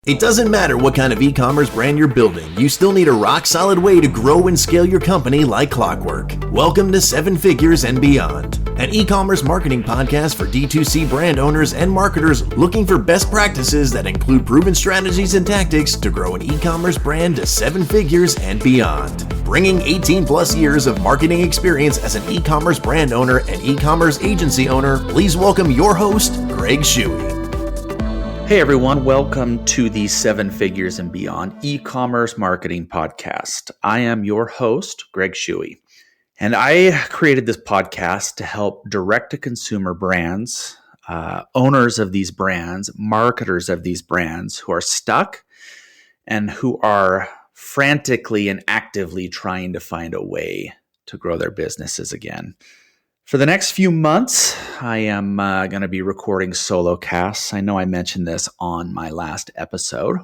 It doesn't matter what kind of e-commerce brand you're building, you still need a rock-solid way to grow and scale your company like clockwork. Welcome to 7 Figures and Beyond, an e-commerce marketing podcast for D2C brand owners and marketers looking for best practices that include proven strategies and tactics to grow an e-commerce brand to 7 figures and beyond. Bringing 18 plus years of marketing experience as an e-commerce brand owner and e-commerce agency owner, please welcome your host, Greg Shuey. Hey everyone, welcome to the 7 Figures and Beyond e-commerce marketing podcast. I am your host, Greg Shuey, and I created this podcast to help direct-to-consumer brands, owners of these brands, marketers of these brands who are stuck and who are frantically and actively trying to find a way to grow their businesses again. For the next few months, I am going to be recording solo casts. I know I mentioned this on my last episode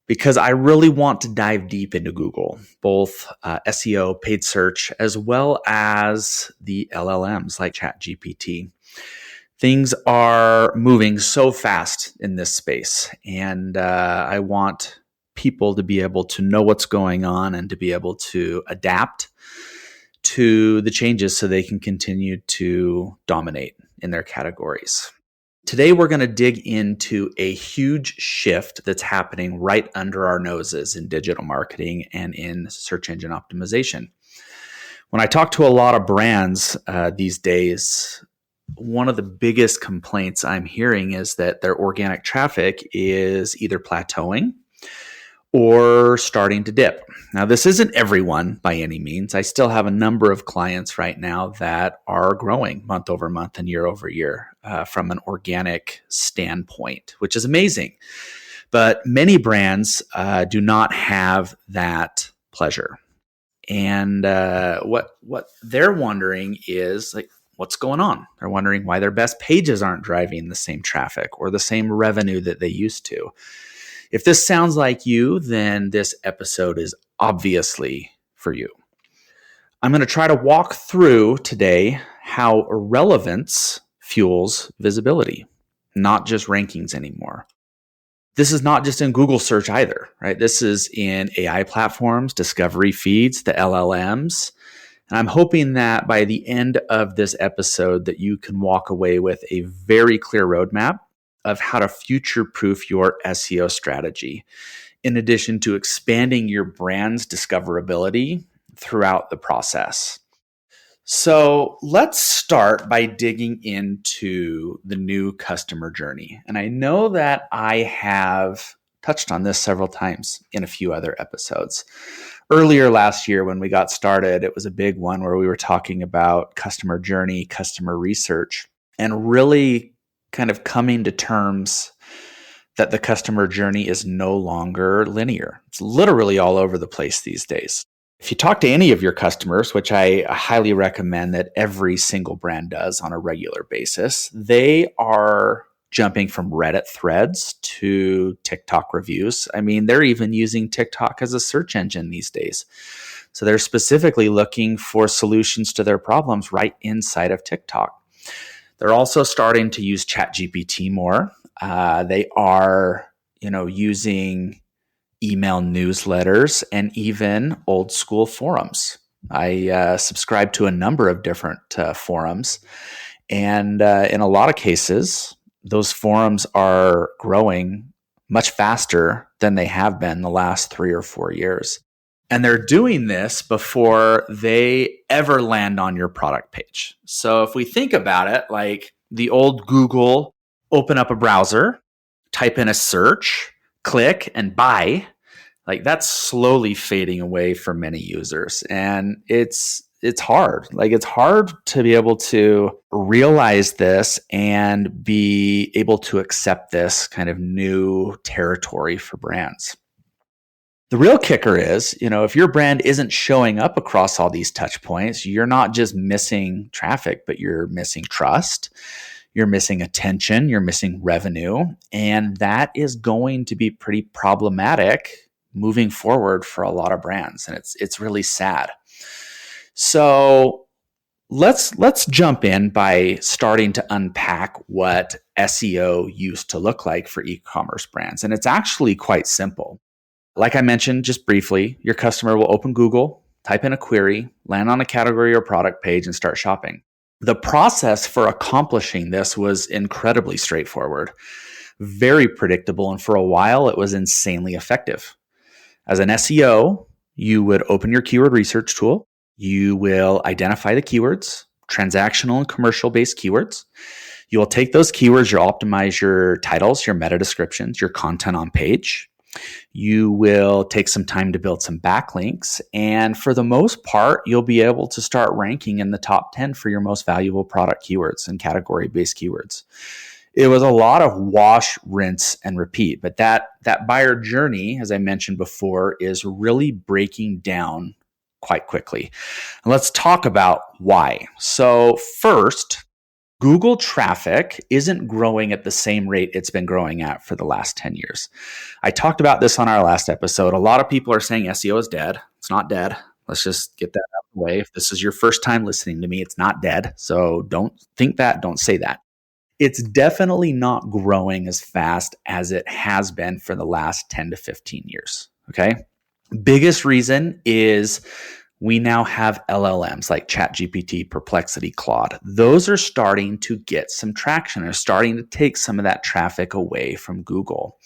because I really want to dive deep into Google, both SEO, paid search, as well as the LLMs like ChatGPT. Things are moving so fast in this space, and I want people to be able to know what's going on and to be able to adapt to the changes so they can continue to dominate in their categories. Today, we're going to dig into a huge shift that's happening right under our noses in digital marketing and in search engine optimization. When I talk to a lot of brands these days, one of the biggest complaints I'm hearing is that their organic traffic is either plateauing or starting to dip. Now, this isn't everyone by any means. I still have a number of clients right now that are growing month over month and year over year from an organic standpoint, which is amazing. But many brands do not have that pleasure. And what they're wondering is, like, what's going on? They're wondering why their best pages aren't driving the same traffic or the same revenue that they used to. If this sounds like you, then this episode is obviously for you. I'm going to try to walk through today how relevance fuels visibility, not just rankings anymore. This is not just in Google search either, right? This is in AI platforms, discovery feeds, the LLMs. And I'm hoping that by the end of this episode that you can walk away with a very clear roadmap of how to future-proof your SEO strategy, in addition to expanding your brand's discoverability throughout the process. So let's start by digging into the new customer journey. And I know that I have touched on this several times in a few other episodes. Earlier last year when we got started, it was a big one where we were talking about customer journey, customer research, and really kind of coming to terms that the customer journey is no longer linear. It's literally all over the place these days. If you talk to any of your customers, which I highly recommend that every single brand does on a regular basis, they are jumping from Reddit threads to TikTok reviews. I mean, they're even using TikTok as a search engine these days. So they're specifically looking for solutions to their problems right inside of TikTok. They're also starting to use ChatGPT more. They are, using email newsletters and even old school forums. I subscribe to a number of different forums, and in a lot of cases, those forums are growing much faster than they have been the last 3 or 4 years. And they're doing this before they ever land on your product page. So if we think about it, like the old Google, open up a browser, type in a search, click and buy, like that's slowly fading away for many users. And it's hard. Like it's hard to be able to realize this and be able to accept this kind of new territory for brands. The real kicker is, if your brand isn't showing up across all these touch points, you're not just missing traffic, but you're missing trust, you're missing attention, you're missing revenue, and that is going to be pretty problematic moving forward for a lot of brands, and it's really sad. So Let's jump in by starting to unpack what SEO used to look like for e-commerce brands. And it's actually quite simple. Like I mentioned just briefly, your customer will open Google, type in a query, land on a category or product page, and start shopping. The process for accomplishing this was incredibly straightforward, very predictable, and for a while it was insanely effective. As an SEO, you would open your keyword research tool. You will identify the keywords, transactional and commercial based keywords. You will take those keywords, you'll optimize your titles, your meta descriptions, your content on page. You will take some time to build some backlinks. And for the most part, you'll be able to start ranking in the top 10 for your most valuable product keywords and category based keywords. It was a lot of wash, rinse, and repeat. But that buyer journey, as I mentioned before, is really breaking down quite quickly. And let's talk about why. So first, Google traffic isn't growing at the same rate it's been growing at for the last 10 years. I talked about this on our last episode. A lot of people are saying SEO is dead. It's not dead. Let's just get that out of the way. If this is your first time listening to me, it's not dead. So don't think that. Don't say that. It's definitely not growing as fast as it has been for the last 10 to 15 years. Okay. Biggest reason is we now have LLMs like ChatGPT, Perplexity, Claude. Those are starting to get some traction. They're starting to take some of that traffic away from Google.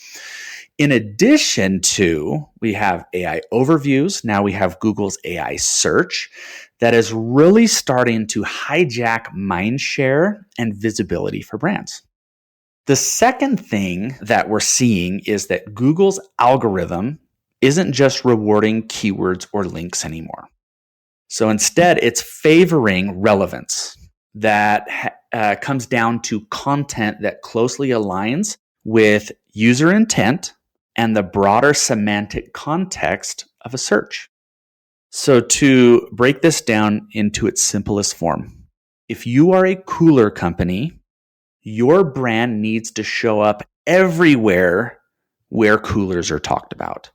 In addition to, we have AI overviews. Now we have Google's AI search that is really starting to hijack mind share and visibility for brands. The second thing that we're seeing is that Google's algorithm isn't just rewarding keywords or links anymore. So instead, it's favoring relevance that comes down to content that closely aligns with user intent and the broader semantic context of a search. So to break this down into its simplest form, if you are a cooler company, your brand needs to show up everywhere where coolers are talked about.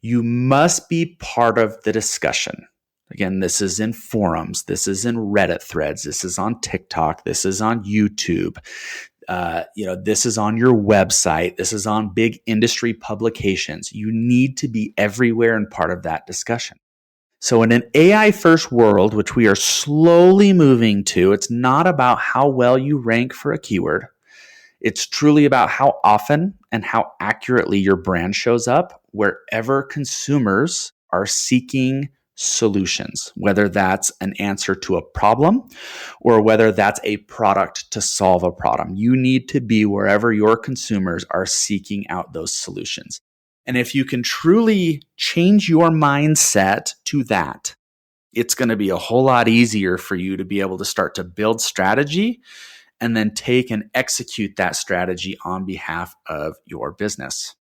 You must be part of the discussion. Again, this is in forums, this is in Reddit threads, this is on TikTok, this is on YouTube. This is on your website. This is on big industry publications. You need to be everywhere and part of that discussion. So in an AI first world, which we are slowly moving to, it's not about how well you rank for a keyword. It's truly about how often and how accurately your brand shows up wherever consumers are seeking solutions, whether that's an answer to a problem or whether that's a product to solve a problem. You need to be wherever your consumers are seeking out those solutions. And if you can truly change your mindset to that, it's going to be a whole lot easier for you to be able to start to build strategy and then take and execute that strategy on behalf of your business.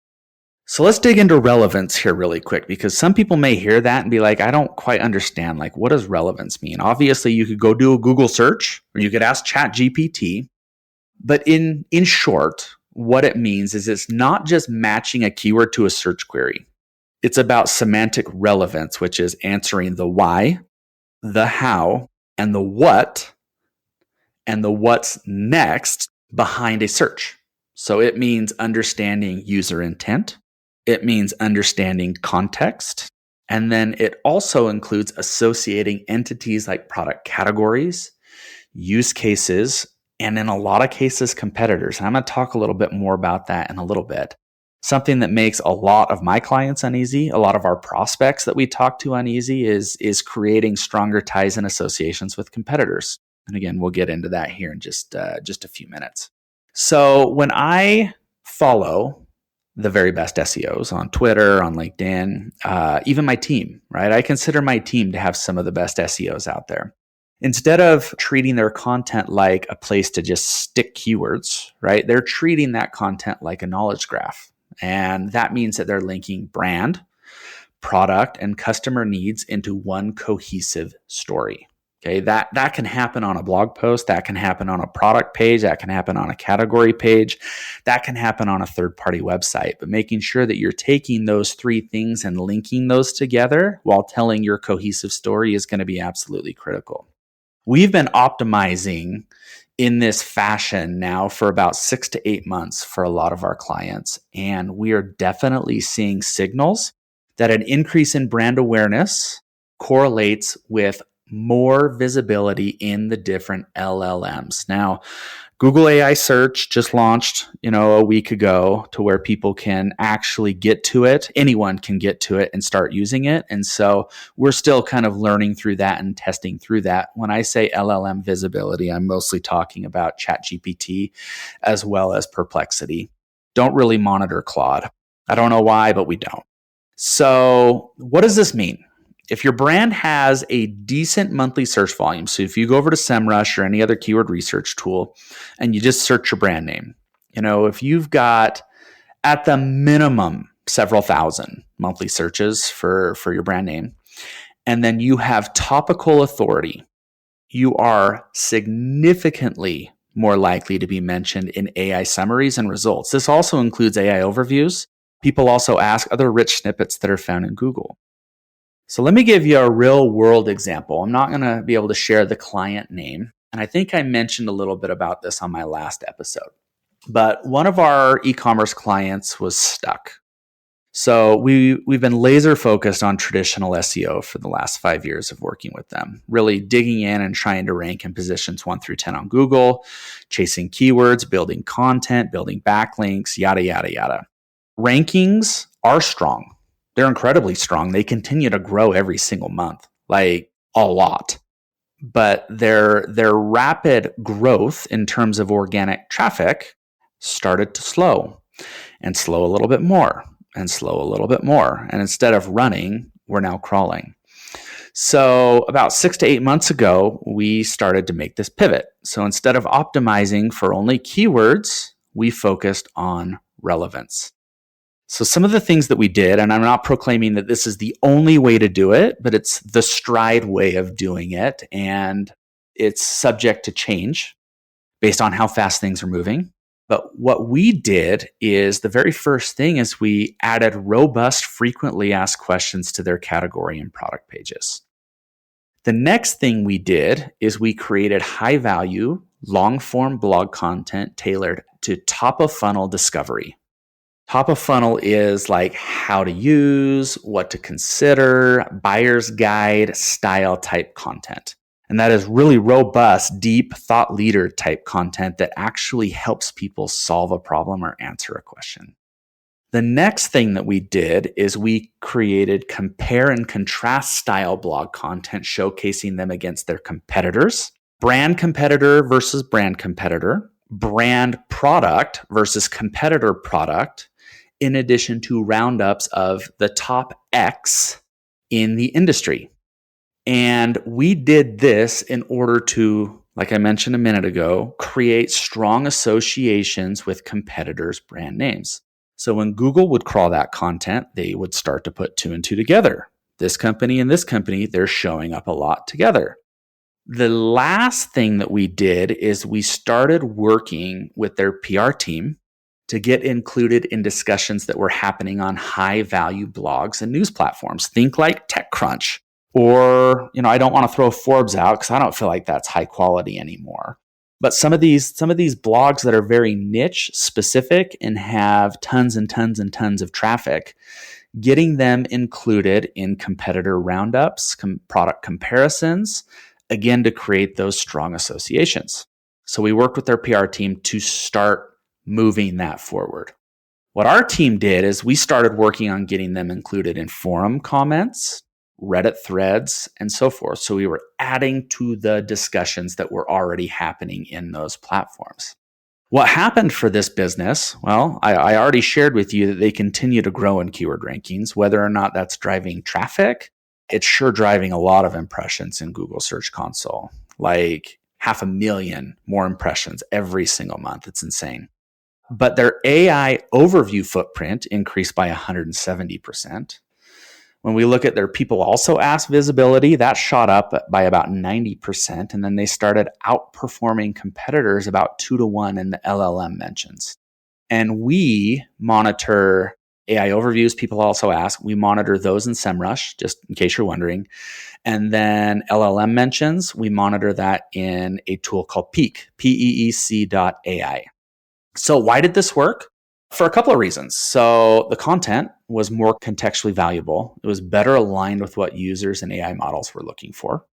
So let's dig into relevance here really quick, because some people may hear that and be like, I don't quite understand. Like, what does relevance mean? Obviously, you could go do a Google search or you could ask ChatGPT. But in short, what it means is it's not just matching a keyword to a search query. It's about semantic relevance, which is answering the why, the how, and the what, and the what's next behind a search. So it means understanding user intent. It means understanding context. And then it also includes associating entities like product categories, use cases, and in a lot of cases, competitors. And I'm going to talk a little bit more about that in a little bit. Something that makes a lot of my clients uneasy, a lot of our prospects that we talk to uneasy is creating stronger ties and associations with competitors. And again, we'll get into that here in just a few minutes. So when I follow the very best SEOs on Twitter, on LinkedIn, even my team, right? I consider my team to have some of the best SEOs out there. Instead of treating their content like a place to just stick keywords, right? They're treating that content like a knowledge graph. And that means that they're linking brand, product, and customer needs into one cohesive story. Okay, that can happen on a blog post, that can happen on a product page, that can happen on a category page, that can happen on a third-party website. But making sure that you're taking those three things and linking those together while telling your cohesive story is going to be absolutely critical. We've been optimizing in this fashion now for about 6 to 8 months for a lot of our clients. And we are definitely seeing signals that an increase in brand awareness correlates with more visibility in the different LLMs. Now, Google AI search just launched, a week ago to where people can actually get to it. Anyone can get to it and start using it. And so we're still kind of learning through that and testing through that. When I say LLM visibility, I'm mostly talking about ChatGPT as well as Perplexity. Don't really monitor Claude. I don't know why, but we don't. So what does this mean? If your brand has a decent monthly search volume, so if you go over to SEMrush or any other keyword research tool and you just search your brand name, if you've got at the minimum several thousand monthly searches for your brand name, and then you have topical authority, you are significantly more likely to be mentioned in AI summaries and results. This also includes AI overviews. People also ask other rich snippets that are found in Google. So let me give you a real world example. I'm not going to be able to share the client name. And I think I mentioned a little bit about this on my last episode. But one of our e-commerce clients was stuck. So we've been laser focused on traditional SEO for the last 5 years of working with them, really digging in and trying to rank in positions 1 through 10 on Google, chasing keywords, building content, building backlinks, yada, yada, yada. Rankings are strong. They're incredibly strong. They continue to grow every single month, like a lot. But their rapid growth in terms of organic traffic started to slow and slow a little bit more and slow a little bit more. And instead of running, we're now crawling. So about 6 to 8 months ago, we started to make this pivot. So instead of optimizing for only keywords, we focused on relevance. So some of the things that we did, and I'm not proclaiming that this is the only way to do it, but it's the stride way of doing it. And it's subject to change based on how fast things are moving. But what we did is the very first thing is we added robust, frequently asked questions to their category and product pages. The next thing we did is we created high value, long form blog content tailored to top of funnel discovery. Top of funnel is like how to use, what to consider, buyer's guide style type content. And that is really robust, deep thought leader type content that actually helps people solve a problem or answer a question. The next thing that we did is we created compare and contrast style blog content showcasing them against their competitors, brand competitor versus brand competitor, brand product versus competitor product, in addition to roundups of the top X in the industry. And we did this in order to, like I mentioned a minute ago, create strong associations with competitors' brand names. So when Google would crawl that content, they would start to put 2 and 2 together. This company and this company, they're showing up a lot together. The last thing that we did is we started working with their PR team to get included in discussions that were happening on high value blogs and news platforms. Think like TechCrunch, or, I don't want to throw Forbes out because I don't feel like that's high quality anymore. But some of these blogs that are very niche specific and have tons and tons and tons of traffic, getting them included in competitor roundups, product comparisons, again, to create those strong associations. So we worked with their PR team to start moving that forward. What our team did is we started working on getting them included in forum comments, Reddit threads, and so forth. So we were adding to the discussions that were already happening in those platforms. What happened for this business? Well, I already shared with you that they continue to grow in keyword rankings. Whether or not that's driving traffic, it's sure driving a lot of impressions in Google Search Console, like 500,000 more impressions every single month. It's insane. But their AI overview footprint increased by 170%. When we look at their people also ask visibility, that shot up by about 90%. And then they started outperforming competitors about 2 to 1 in the LLM mentions. And we monitor AI overviews, people also ask. We monitor those in SEMrush, just in case you're wondering. And then LLM mentions, we monitor that in a tool called Peek, Peec.ai. So why did this work? For a couple of reasons. So the content was more contextually valuable. It was better aligned with what users and AI models were looking for.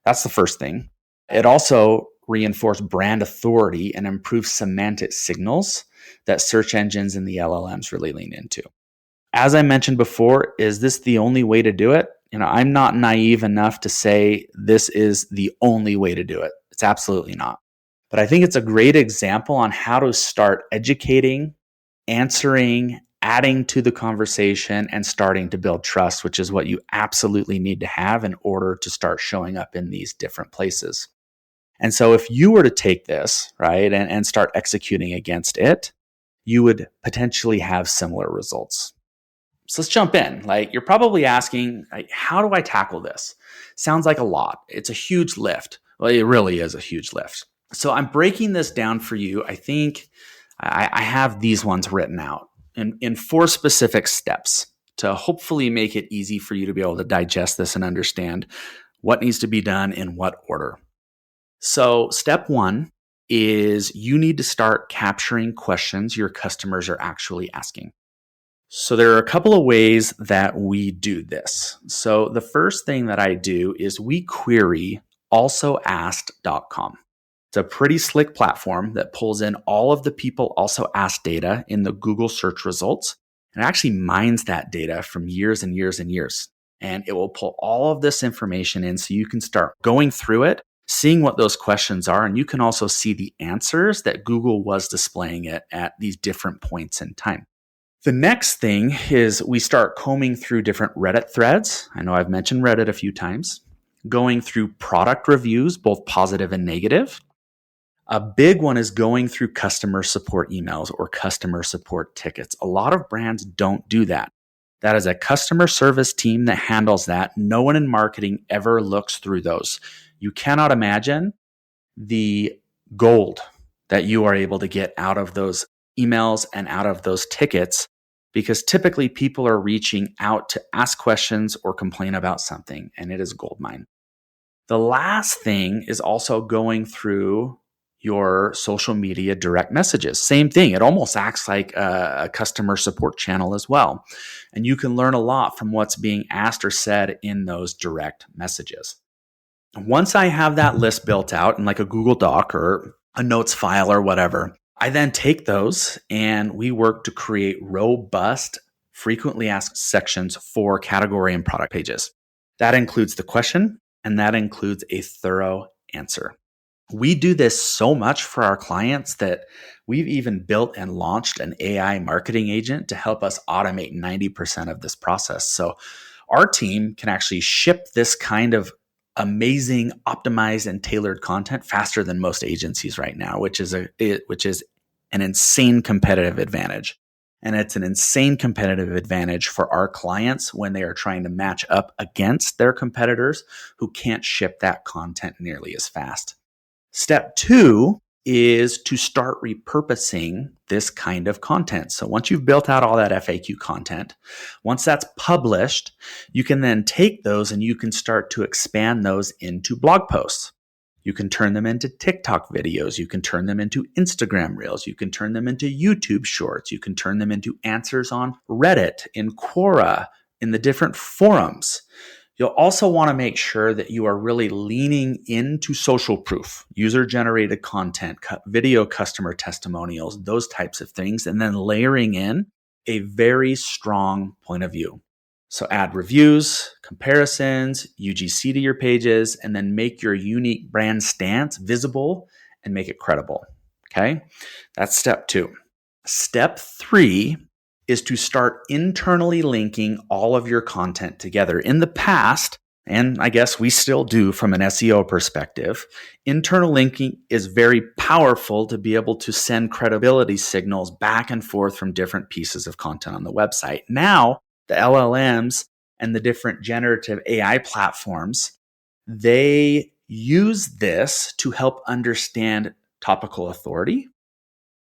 That's the first thing. It also reinforced brand authority and improved semantic signals that search engines and the LLMs really lean into. As I mentioned before, is this the only way to do it? I'm not naive enough to say this is the only way to do it. It's absolutely not. But I think it's a great example on how to start educating, answering, adding to the conversation, and starting to build trust, which is what you absolutely need to have in order to start showing up in these different places. And so if you were to take this, right, and start executing against it, you would potentially have similar results. So let's jump in. You're probably asking, how do I tackle this? Sounds like a lot. It's a huge lift. Well, it really is a huge lift. So I'm breaking this down for you. I think I have these ones written out in 4 specific steps to hopefully make it easy for you to be able to digest this and understand what needs to be done in what order. So step 1 is you need to start capturing questions your customers are actually asking. So there are a couple of ways that we do this. So the first thing that I do is we query alsoasked.com. It's a pretty slick platform that pulls in all of the people also asked data in the Google search results and actually mines that data from years and years and years. And it will pull all of this information in so you can start going through it, seeing what those questions are, and you can also see the answers that Google was displaying it at these different points in time. The next thing is we start combing through different Reddit threads. I know I've mentioned Reddit a few times. Going through product reviews, both positive and negative. A big one is going through customer support emails or customer support tickets. A lot of brands don't do that. That is a customer service team that handles that. No one in marketing ever looks through those. You cannot imagine the gold that you are able to get out of those emails and out of those tickets, because typically people are reaching out to ask questions or complain about something, and it is goldmine. The last thing is also going through your social media direct messages. Same thing. It almost acts like a customer support channel as well. And you can learn a lot from what's being asked or said in those direct messages. Once I have that list built out in like a Google Doc or a notes file or whatever, I then take those and we work to create robust, frequently asked sections for category and product pages. That includes the question and that includes a thorough answer. We do this so much for our clients that we've even built and launched an AI marketing agent to help us automate 90% of this process. So our team can actually ship this kind of amazing, optimized, and tailored content faster than most agencies right now, which is an insane competitive advantage. And it's an insane competitive advantage for our clients when they are trying to match up against their competitors who can't ship that content nearly as fast. Step 2 is to start repurposing this kind of content. So once you've built out all that FAQ content, once that's published, you can then take those and you can start to expand those into blog posts. You can turn them into TikTok videos. You can turn them into Instagram Reels. You can turn them into YouTube Shorts. You can turn them into answers on Reddit, in Quora, in the different forums. You'll also want to make sure that you are really leaning into social proof, user-generated content, video customer testimonials, those types of things, and then layering in a very strong point of view. So add reviews, comparisons, UGC to your pages, and then make your unique brand stance visible and make it credible. Okay, that's step 2. Step 3 is to start internally linking all of your content together. In the past, and I guess we still do from an SEO perspective, internal linking is very powerful to be able to send credibility signals back and forth from different pieces of content on the website. Now, the LLMs and the different generative AI platforms, they use this to help understand topical authority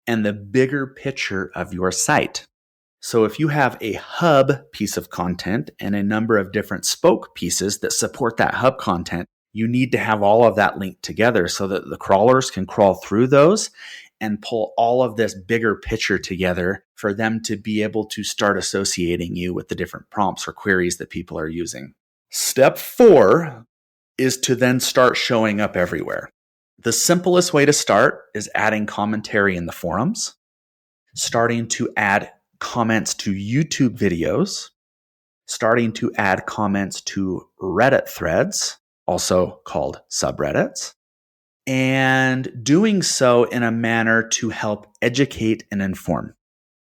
and the bigger picture of your site. So if you have a hub piece of content and a number of different spoke pieces that support that hub content, you need to have all of that linked together so that the crawlers can crawl through those and pull all of this bigger picture together for them to be able to start associating you with the different prompts or queries that people are using. Step 4 is to then start showing up everywhere. The simplest way to start is adding commentary in the forums, starting to add comments to YouTube videos, starting to add comments to Reddit threads, also called subreddits, and doing so in a manner to help educate and inform,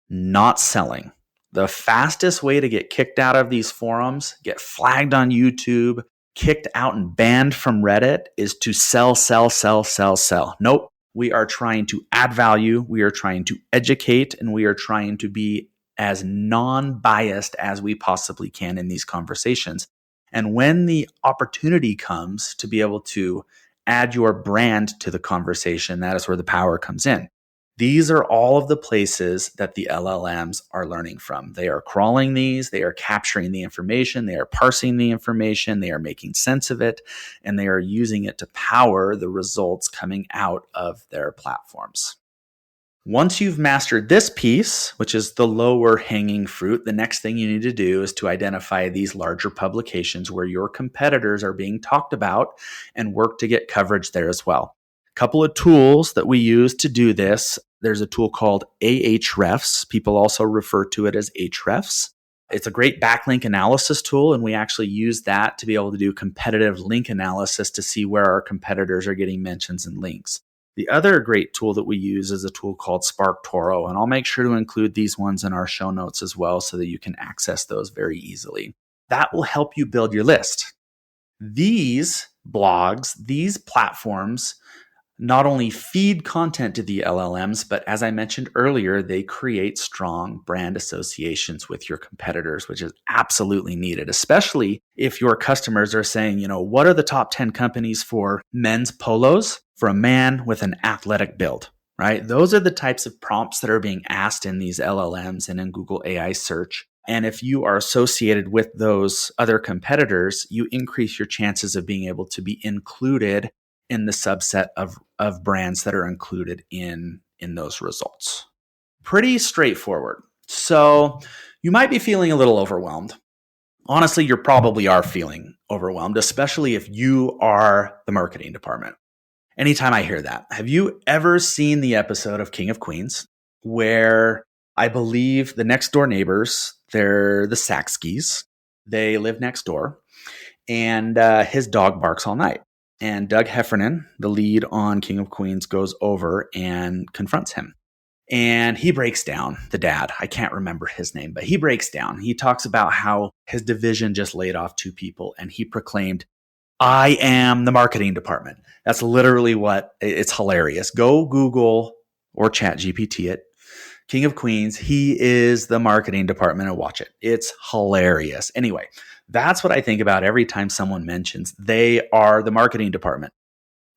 not selling. The fastest way to get kicked out of these forums, get flagged on YouTube, kicked out and banned from Reddit is to sell. Nope. We are trying to add value. We are trying to educate, and we are trying to be as non-biased as we possibly can in these conversations. And when the opportunity comes to be able to add your brand to the conversation, that is where the power comes in. These are all of the places that the LLMs are learning from. They are crawling these, they are capturing the information, they are parsing the information, they are making sense of it, and they are using it to power the results coming out of their platforms. Once you've mastered this piece, which is the lower hanging fruit, the next thing you need to do is to identify these larger publications where your competitors are being talked about and work to get coverage there as well. A couple of tools that we use to do this. There's a tool called Ahrefs. People also refer to it as Hrefs. It's a great backlink analysis tool, and we actually use that to be able to do competitive link analysis to see where our competitors are getting mentions and links. The other great tool that we use is a tool called SparkToro, and I'll make sure to include these ones in our show notes as well so that you can access those very easily. That will help you build your list. These blogs, these platforms, not only feed content to the LLMs, but as I mentioned earlier, they create strong brand associations with your competitors, which is absolutely needed, especially if your customers are saying, what are the top 10 companies for men's polos for a man with an athletic build, right? Those are the types of prompts that are being asked in these LLMs and in Google AI search. And if you are associated with those other competitors, you increase your chances of being able to be included in the subset of brands that are included in those results. Pretty straightforward. So you might be feeling a little overwhelmed. Honestly, you probably are feeling overwhelmed, especially if you are the marketing department. Anytime I hear that, have you ever seen the episode of King of Queens where I believe the next door neighbors, they're the Saxkys, they live next door, and his dog barks all night. And Doug Heffernan, the lead on King of Queens, goes over and confronts him. And he breaks down, the dad. I can't remember his name, but he breaks down. He talks about how his division just laid off 2 people, and he proclaimed, "I am the marketing department." That's literally it's hilarious. Go Google or Chat GPT it. King of Queens, he is the marketing department, and watch it. It's hilarious. Anyway, that's what I think about every time someone mentions they are the marketing department.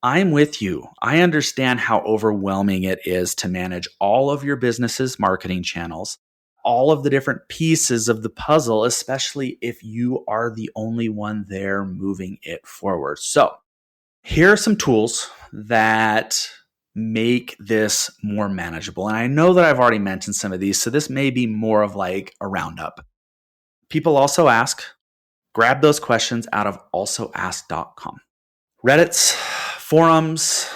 I'm with you. I understand how overwhelming it is to manage all of your business's marketing channels, all of the different pieces of the puzzle, especially if you are the only one there moving it forward. So here are some tools that make this more manageable. And I know that I've already mentioned some of these, so this may be more of like a roundup. People also ask, grab those questions out of alsoask.com. Reddit's forums,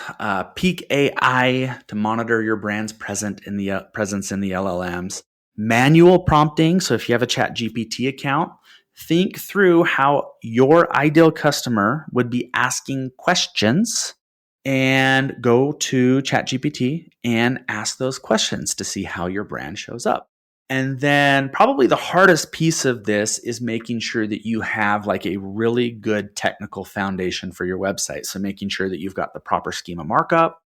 Peak AI to monitor your brand's presence in the LLMs. Manual prompting. So if you have a Chat GPT account, think through how your ideal customer would be asking questions and go to Chat GPT and ask those questions to see how your brand shows up. And then probably the hardest piece of this is making sure that you have like a really good technical foundation for your website. So making sure that you've got the proper schema markup,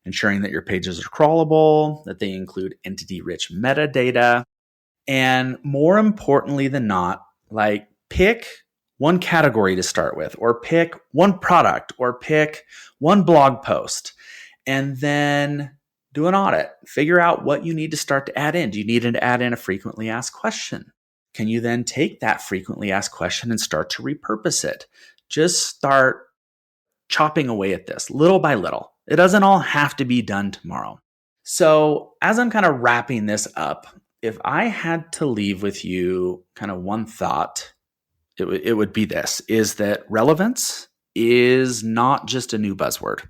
ensuring that your pages are crawlable, that they include entity-rich metadata, and more importantly than not, like pick one category to start with, or pick one product, or pick one blog post, and then Do an audit. Figure out what you need to start to add in. Do you need to add in a frequently asked question? Can you then take that frequently asked question and start to repurpose it? Just start chopping away at this little by little. It doesn't all have to be done tomorrow. So as I'm kind of wrapping this up, if I had to leave with you kind of one thought, it would be this, is that relevance is not just a new buzzword.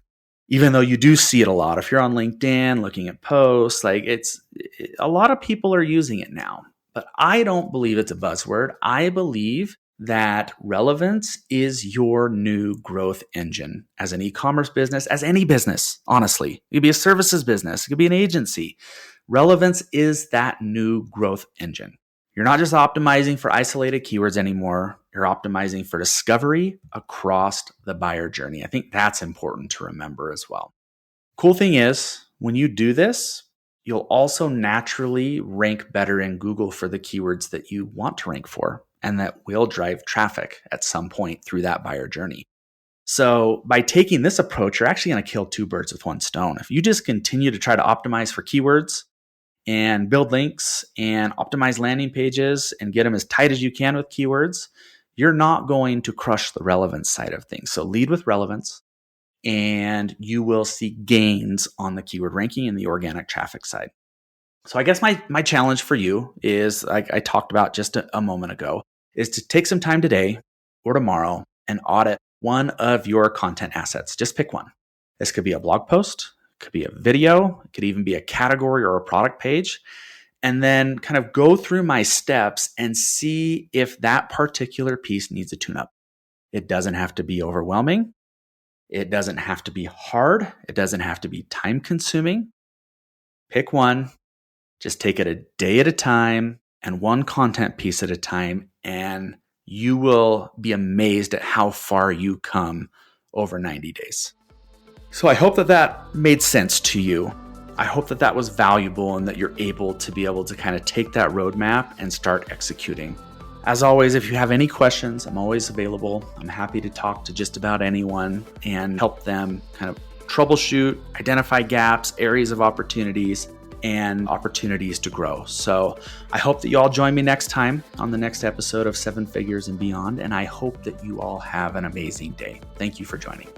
Even though you do see it a lot. If you're on LinkedIn looking at posts, a lot of people are using it now. But I don't believe it's a buzzword. I believe that relevance is your new growth engine as an e-commerce business, as any business, honestly. It could be a services business. It could be an agency. Relevance is that new growth engine. You're not just optimizing for isolated keywords anymore. You're optimizing for discovery across the buyer journey. I think that's important to remember as well. Cool thing is, when you do this, you'll also naturally rank better in Google for the keywords that you want to rank for, and that will drive traffic at some point through that buyer journey. So by taking this approach, you're actually going to kill two birds with one stone. If you just continue to try to optimize for keywords and build links and optimize landing pages and get them as tight as you can with keywords, you're not going to crush the relevance side of things. So lead with relevance, and you will see gains on the keyword ranking and the organic traffic side. So I guess my challenge for you is, like I talked about just a moment ago, is to take some time today or tomorrow and audit one of your content assets. Just pick one. This could be a blog post, could be a video, it could even be a category or a product page. And then kind of go through my steps and see if that particular piece needs a tune-up. It doesn't have to be overwhelming. It doesn't have to be hard. It doesn't have to be time-consuming. Pick one. Just take it a day at a time and one content piece at a time, and you will be amazed at how far you come over 90 days. So I hope that made sense to you. I hope that was valuable and that you're able to kind of take that roadmap and start executing. As always, if you have any questions, I'm always available. I'm happy to talk to just about anyone and help them kind of troubleshoot, identify gaps, areas of opportunities, and opportunities to grow. So I hope that you all join me next time on the next episode of 7 Figures and Beyond. And I hope that you all have an amazing day. Thank you for joining.